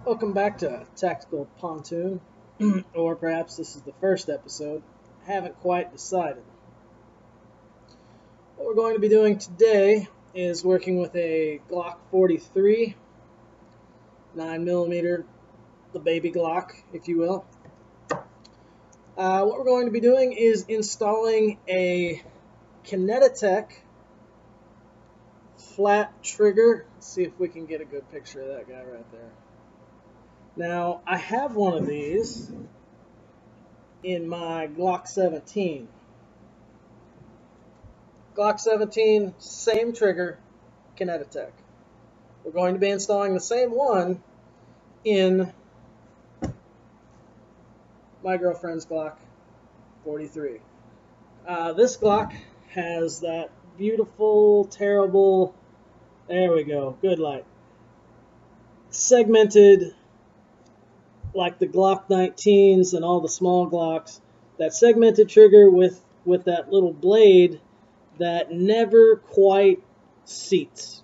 Welcome back to Tactical Pontoon, or perhaps this is the first episode. I haven't quite decided. What we're going to be doing today is working with a Glock 43, 9mm, the baby Glock, if you will. What we're going to be doing is installing a Kineti-tech flat trigger. Let's see if we can get a good picture of that guy right there. Now, I have one of these in my Glock 17. Glock 17, same trigger, Kineti-tech. We're going to be installing the same one in my girlfriend's Glock 43. This Glock has that beautiful, terrible, there we go, good light, segmented, like the Glock 19s and all the small Glocks, that segmented trigger with that little blade that never quite seats.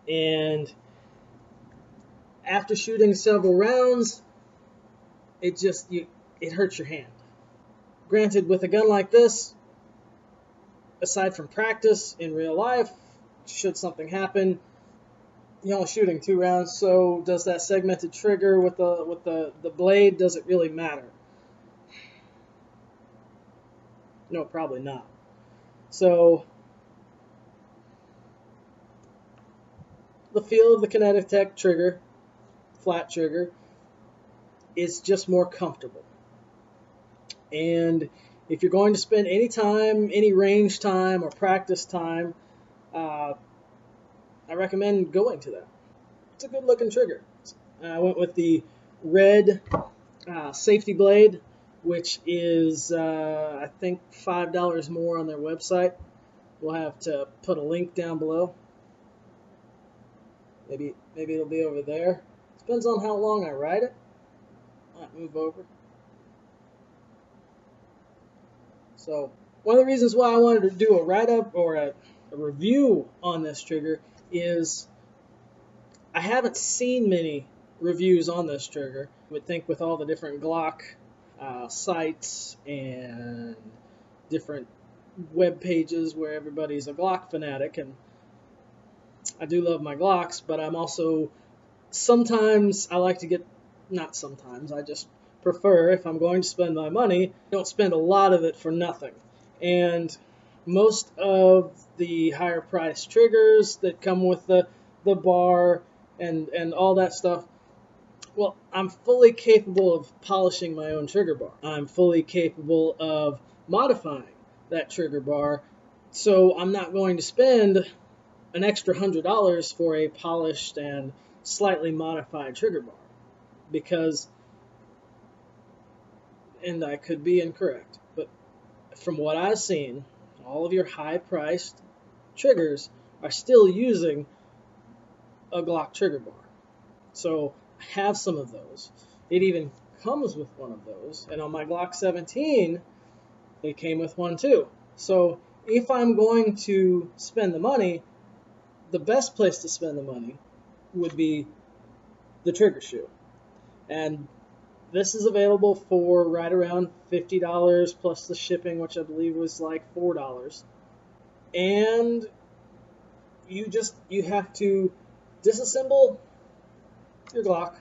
And after shooting several rounds, it hurts your hand. Granted, with a gun like this, aside from practice in real life, should something happen, you're only shooting 2 rounds, so does that segmented trigger with the blade, does it really matter? No, probably not. So the feel of the Kineti-tech trigger, flat trigger, is just more comfortable. And if you're going to spend any time, any range time or practice time, I recommend going to that. It's a good looking trigger. I went with the red safety blade, which is I think $5 more on their website. We'll have to put a link down below. Maybe it'll be over there. Depends on how long I ride it. Might move over. So one of the reasons why I wanted to do a write-up or a review on this trigger is I haven't seen many reviews on this trigger. You would think with all the different Glock sites and different web pages where everybody's a Glock fanatic, and I do love my Glocks, but I'm also, sometimes I like to get, not sometimes, I just prefer, if I'm going to spend my money, don't spend a lot of it for nothing. And most of the higher priced triggers that come with the bar and all that stuff, well, I'm fully capable of polishing my own trigger bar. I'm fully capable of modifying that trigger bar, so I'm not going to spend an extra $100 for a polished and slightly modified trigger bar, because, and I could be incorrect, but from what I've seen, all of your high-priced triggers are still using a Glock trigger bar. So I have some of those. It even comes with one of those, and on my Glock 17, it came with one too. So if I'm going to spend the money, the best place to spend the money would be the trigger shoe. And this is available for right around $50 plus the shipping, which I believe was like $4. And you have to disassemble your Glock,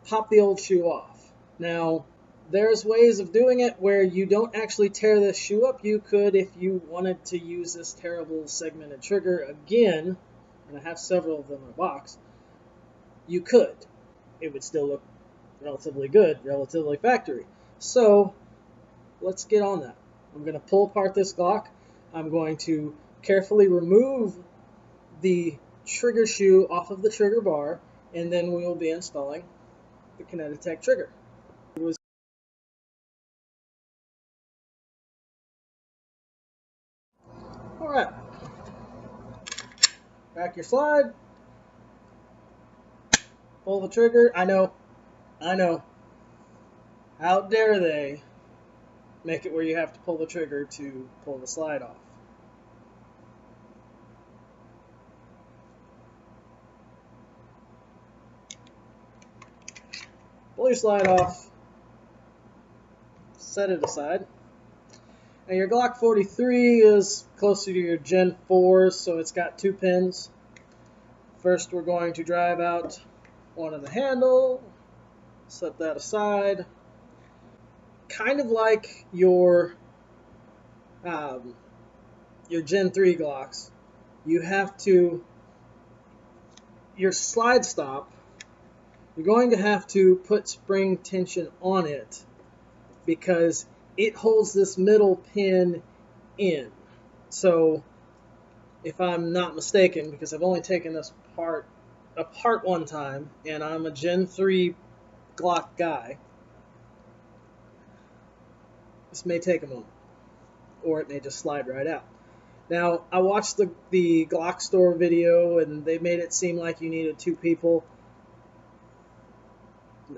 pop the old shoe off. Now, there's ways of doing it where you don't actually tear this shoe up. You could, if you wanted to use this terrible segmented trigger again, and I have several of them in a box, you could. It would still look relatively good, relatively factory. So let's get on that. I'm going to pull apart this Glock. I'm going to carefully remove the trigger shoe off of the trigger bar, and then we will be installing the Kineti-tech trigger. Alright, back your slide, pull the trigger. I know, how dare they make it where you have to pull the trigger to pull the slide off. pull your slide off, set it aside. Now your Glock 43 is closer to your Gen 4, so it's got 2 pins. First we're going to drive out one in the handle, set that aside. Kind of like your Gen 3 Glocks, you have to, your slide stop, you're going to have to put spring tension on it because it holds this middle pin in. So if I'm not mistaken, because I've only taken this part apart one time and I'm a Gen 3 Glock guy, this may take a moment or it may just slide right out. Now, I watched the Glock store video and they made it seem like you needed 2 people. No.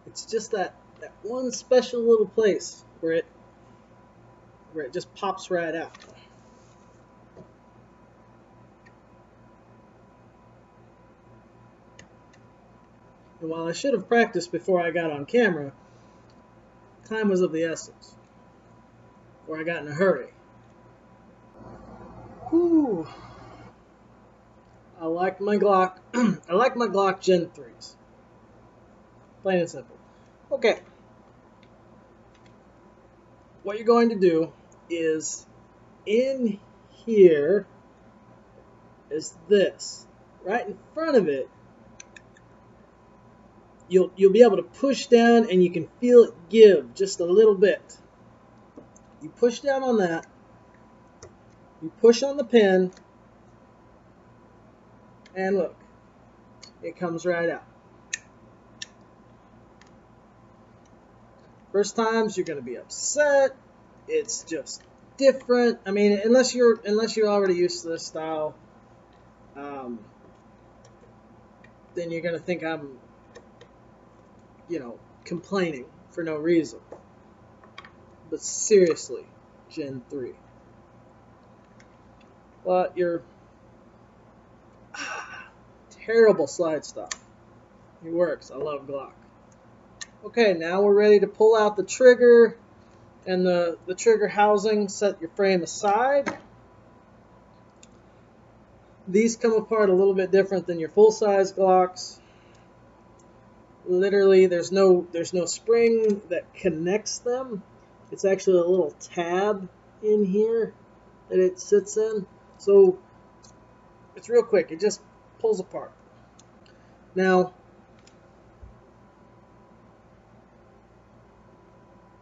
It's just that one special little place where it just pops right out. And while I should have practiced before I got on camera, time was of the essence, or I got in a hurry. Whew. I like my Glock. I like my Glock Gen 3s. Plain and simple. Okay. What you're going to do is, in here is this. Right in front of it, you'll be able to push down and you can feel it give just a little bit. You push down on that, you push on the pin, and look, it comes right out. First times you're going to be upset. It's just different. I mean, unless you're already used to this style, then you're going to think I'm, complaining for no reason. But seriously, Gen 3. But you're terrible slide stop. It works. I love Glock. Okay, now we're ready to pull out the trigger and the trigger housing. Set your frame aside. These come apart a little bit different than your full-size Glocks. Literally, there's no spring that connects them. It's actually a little tab in here that it sits in. So it's real quick. It just pulls apart. Now,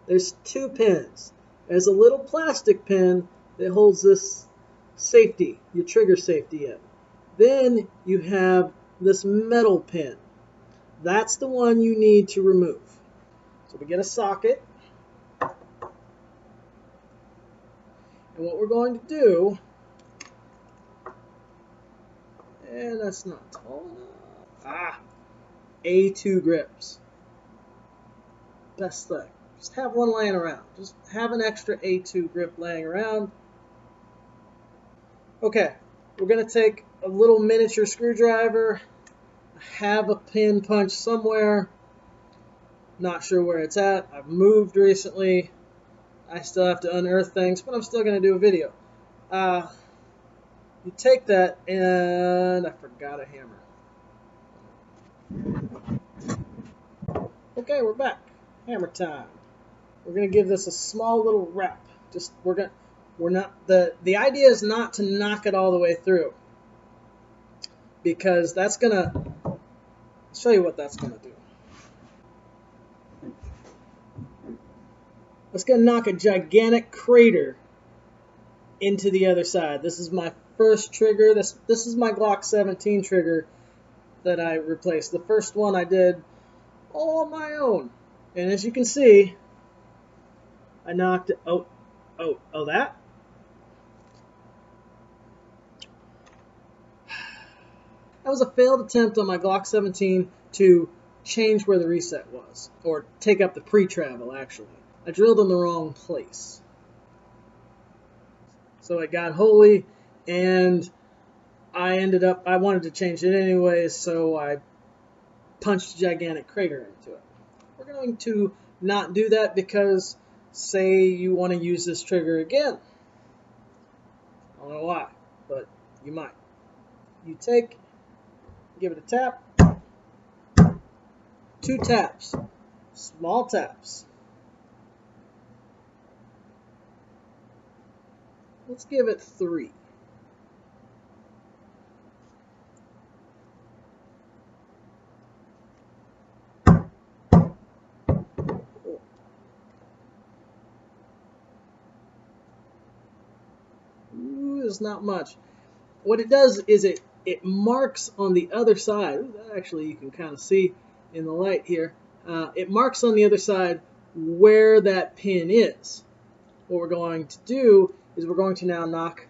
there's 2 pins. There's a little plastic pin that holds this safety, your trigger safety in. Then you have this metal pin. That's the one you need to remove. So we get a socket. And what we're going to do, and that's not tall enough. A2 grips. Best thing. Just have one laying around. Just have an extra A2 grip laying around. Okay, we're going to take a little miniature screwdriver. Have a pin punch somewhere. Not sure where it's at. I've moved recently. I still have to unearth things, but I'm still going to do a video. You take that, and I forgot a hammer. Okay, we're back. Hammer time. We're going to give this a small little wrap. The idea is not to knock it all the way through, because that's going to, I'll show you what that's going to do. It's going to knock a gigantic crater into the other side. This is my first trigger. This is my Glock 17 trigger that I replaced. The first one I did all on my own. And as you can see, I knocked it. Oh, that? was a failed attempt on my Glock 17 to change where the reset was, or take up the pre-travel actually. I drilled in the wrong place. So it got holy, and I wanted to change it anyways, so I punched a gigantic crater into it. We're going to not do that because, say you want to use this trigger again. I don't know why, but you might. You give it a tap, 2 taps, small taps. Let's give it 3. Ooh, there's not much. What it does is it marks on the other side. Ooh, actually, you can kind of see in the light here. It marks on the other side where that pin is. What we're going to do is we're going to now knock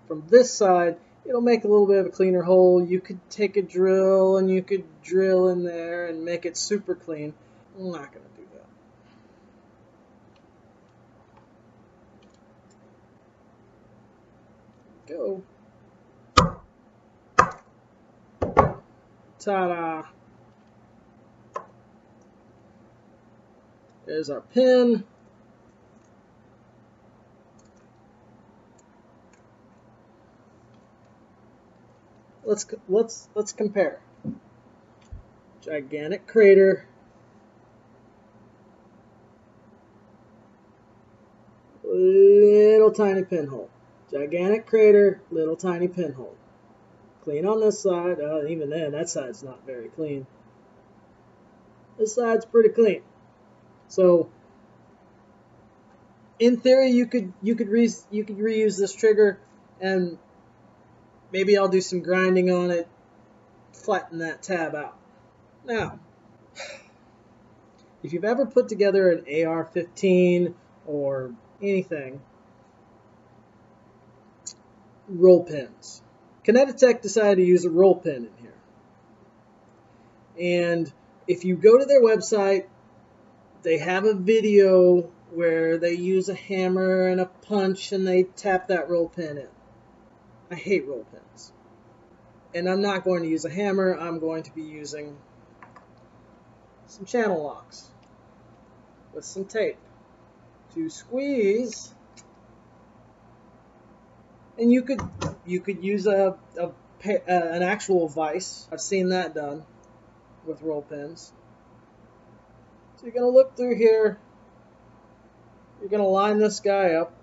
from this side. It'll make a little bit of a cleaner hole. You could take a drill and you could drill in there and make it super clean. I'm not going to do that. Go. Ta-da! There's our pin. Let's compare. Gigantic crater. Little tiny pinhole. Gigantic crater, little tiny pinhole. Clean on this side. Even then, that side's not very clean. This side's pretty clean. So, in theory, you could reuse this trigger, and maybe I'll do some grinding on it, flatten that tab out. Now, if you've ever put together an AR-15 or anything, roll pins. Kineti-tech decided to use a roll pin in here. And if you go to their website, they have a video where they use a hammer and a punch and they tap that roll pin in. I hate roll pins. And I'm not going to use a hammer. I'm going to be using some channel locks with some tape to squeeze. And you could use an actual vise. I've seen that done with roll pins. So you're going to look through here. You're going to line this guy up.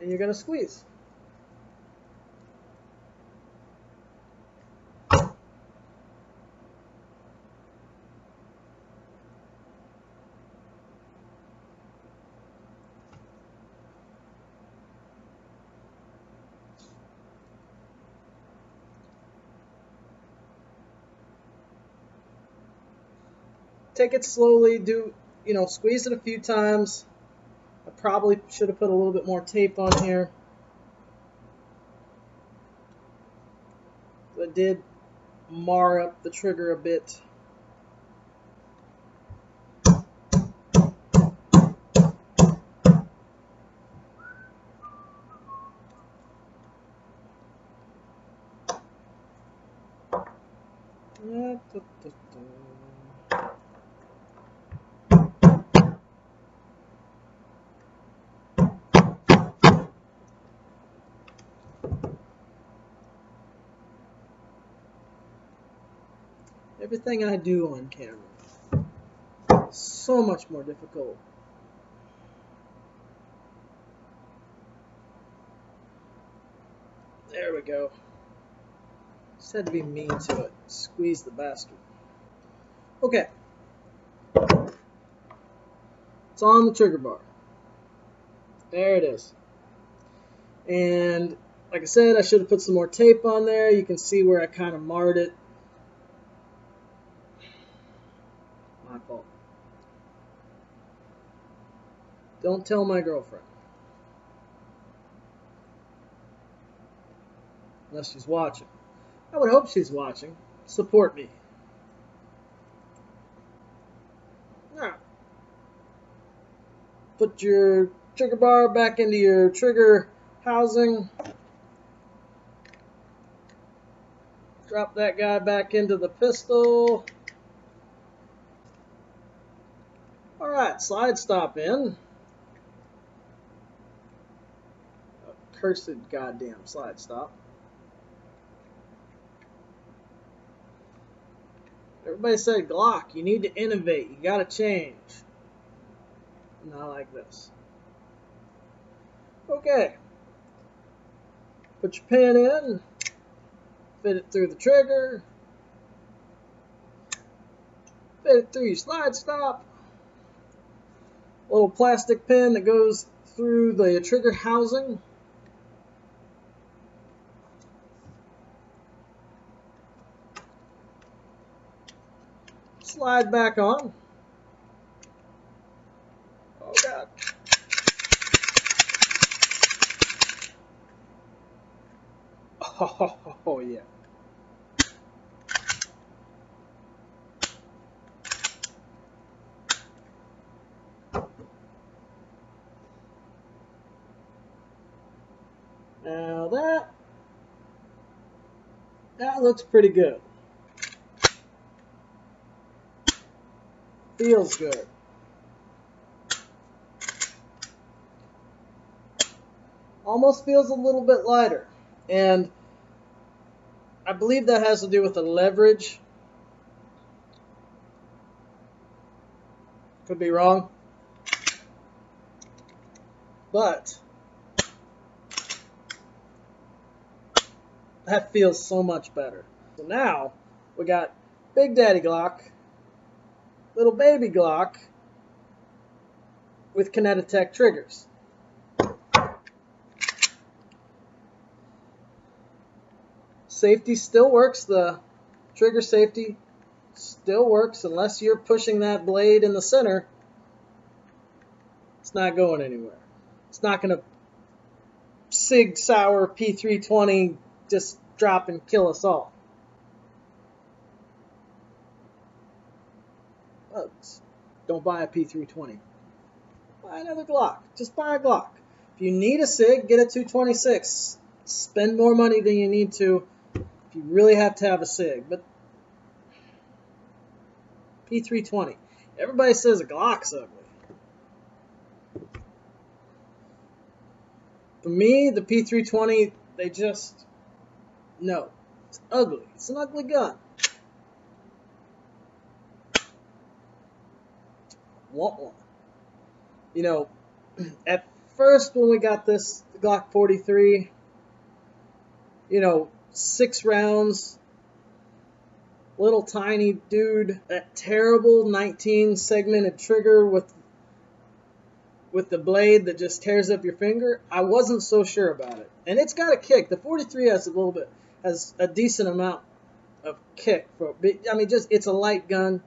And you're going to squeeze. Take it slowly, squeeze it a few times. I probably should have put a little bit more tape on here. But it did mar up the trigger a bit. Everything I do on camera is so much more difficult. There we go. Just had to be mean to it. Squeeze the bastard. Okay. It's on the trigger bar. There it is. And Like I said, I should have put some more tape on there. You can see where I kind of marred it. My fault. Don't tell my girlfriend. Unless she's watching. I would hope she's watching. Support me. Now, put your trigger bar back into your trigger housing. Drop that guy back into the pistol. Alright, slide stop in. Cursed goddamn slide stop. Everybody said Glock, you need to innovate, you gotta change. Not like this. Okay. Put your pin in. Fit it through the trigger. Fit it through your slide stop. Little plastic pin that goes through the trigger housing. Slide back on. Oh God. Oh yeah. Now that looks pretty good. Feels good. Almost feels a little bit lighter. And I believe that has to do with the leverage. Could be wrong. But that feels so much better. So now we got Big Daddy Glock, little baby Glock with Kineti-tech triggers. Safety still works. The trigger safety still works unless you're pushing that blade in the center. It's not going anywhere. It's not going to Sig Sauer P320 just drop and kill us all. Bugs. Don't buy a P320. Buy another Glock. Just buy a Glock. If you need a Sig, get a 226. Spend more money than you need to if you really have to have a Sig. But P320. Everybody says a Glock's ugly. For me, the P320, they just... No. It's ugly. It's an ugly gun. Want one. You know, at first when we got this Glock 43, you know, 6 rounds, little tiny dude, that terrible 19 segmented trigger with the blade that just tears up your finger, I wasn't so sure about it. And it's got a kick. The 43 has a decent amount of kick. I mean, just it's a light gun,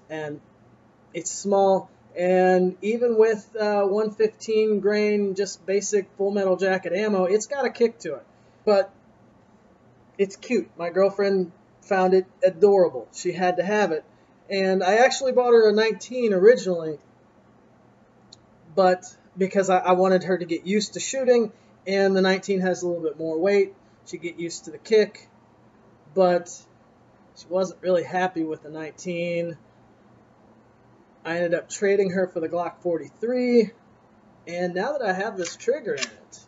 and it's small. And even with 115 grain, just basic Full Metal Jacket ammo, it's got a kick to it. But it's cute. My girlfriend found it adorable. She had to have it. And I actually bought her a 19 originally, but because I wanted her to get used to shooting, and the 19 has a little bit more weight, she'd get used to the kick, but she wasn't really happy with the 19. I ended up trading her for the Glock 43, and now that I have this trigger in it,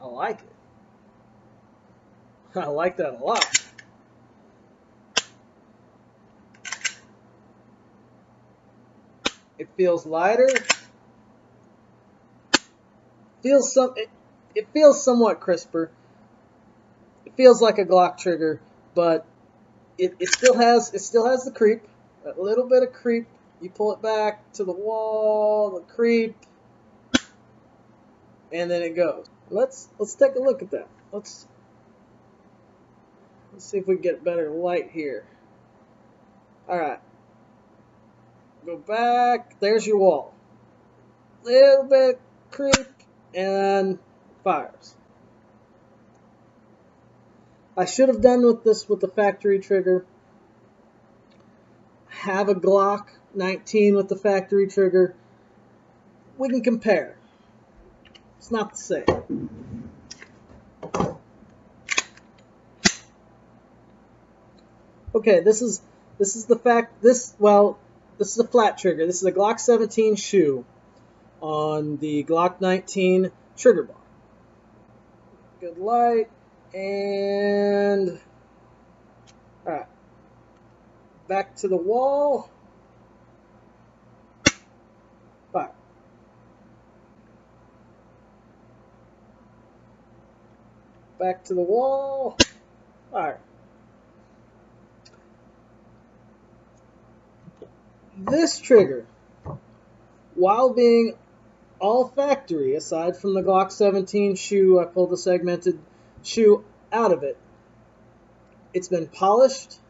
I like it. I like that a lot. It feels lighter. It feels somewhat crisper. It feels like a Glock trigger, but it still has the creep. A little bit of creep. You pull it back to the wall, the creep. and then it goes. Let's take a look at that. Let's see if we can get better light here. All right, go back. There's your wall. Little bit creep and fires. I should have done with this with the factory trigger. Have a Glock 19 with the factory trigger. We can compare. It's not the same. Okay, this is the fact. This is a flat trigger. This is a Glock 17 shoe on the Glock 19 trigger bar. Good light. And all right, back to the wall. Fire. Back to the wall. Fire. This trigger, while being all factory, aside from the Glock 17 shoe, I pulled the segmented shoe out of it. It's been polished.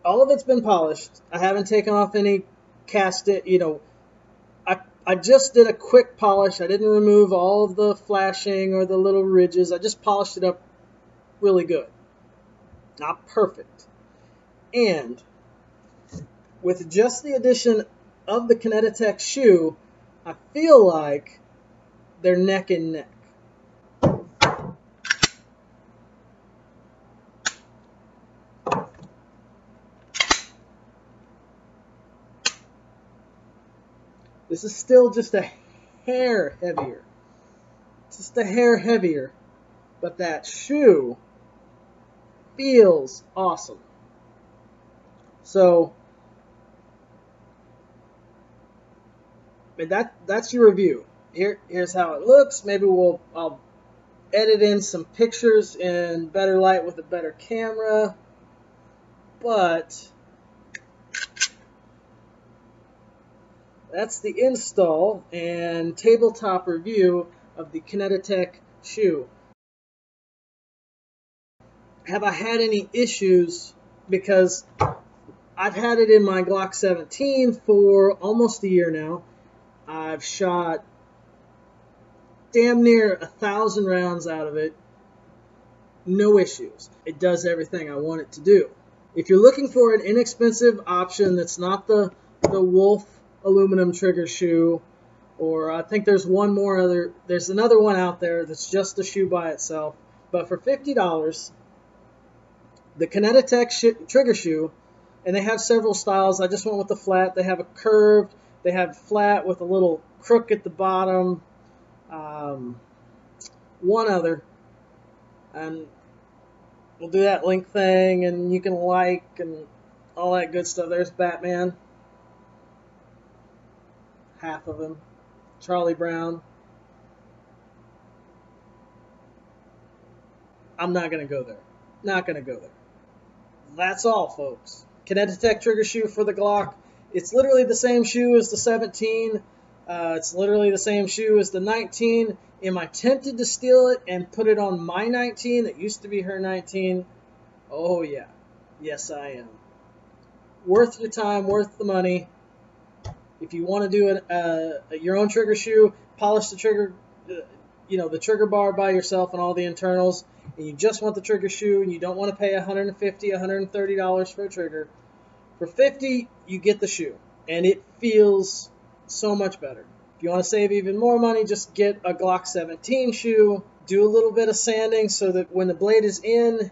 All of it's been polished. I haven't taken off any cast it. I just did a quick polish. I didn't remove all of the flashing or the little ridges. I just polished it up really good. Not perfect. And with just the addition of the Kineti-tech shoe, I feel like they're neck and neck. This is still just a hair heavier. Just a hair heavier. But that shoe feels awesome. So, that's your review. Here's how it looks. Maybe I'll edit in some pictures in better light with a better camera. But that's the install and tabletop review of the Kineti-tech shoe. Have I had any issues? Because I've had it in my Glock 17 for almost a year now. I've shot damn near 1,000 rounds out of it. No issues. It does everything I want it to do. If you're looking for an inexpensive option that's not the Wolf aluminum trigger shoe, or I think there's another one out there that's just the shoe by itself, but for $50, the Kineti-tech trigger shoe, and they have several styles. I just went with the flat. They have a curved, they have flat with a little crook at the bottom, one other, and we'll do that link thing, and you can like and all that good stuff. There's Batman, half of him, Charlie Brown. I'm not going to go there. Not going to go there. That's all, folks. Kineti-tech trigger shoe for the Glock. It's literally the same shoe as the 17. It's literally the same shoe as the 19. Am I tempted to steal it and put it on my 19 that used to be her 19? Oh, yeah. Yes, I am. Worth your time, worth the money. If you want to do your own trigger shoe, polish the trigger, the trigger bar by yourself and all the internals, and you just want the trigger shoe and you don't want to pay $150, $130 for a trigger, for $50, you get the shoe, and it feels so much better. If you want to save even more money, just get a Glock 17 shoe, do a little bit of sanding so that when the blade is in,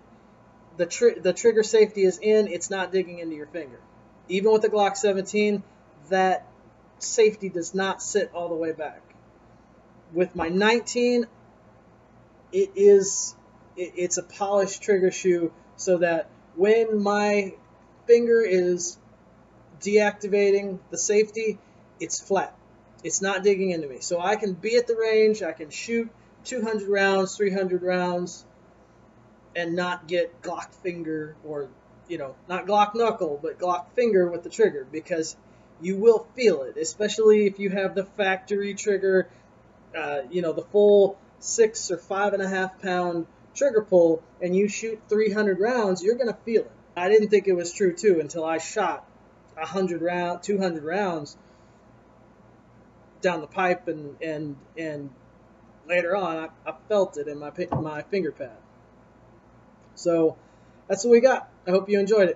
the trigger safety is in, it's not digging into your finger. Even with the Glock 17, that safety does not sit all the way back. With my 19, it's a polished trigger shoe so that when my finger is deactivating the safety, it's flat. It's not digging into me. So I can be at the range, I can shoot 200 rounds, 300 rounds, and not get Glock finger, or, not Glock knuckle, but Glock finger with the trigger, because You will feel it, especially if you have the factory trigger, the full 6 or 5.5 pound trigger pull, and you shoot 300 rounds, you're going to feel it. I didn't think it was true too until I shot 200 rounds down the pipe, and later on I felt it in my finger pad. So that's what we got. I hope you enjoyed it.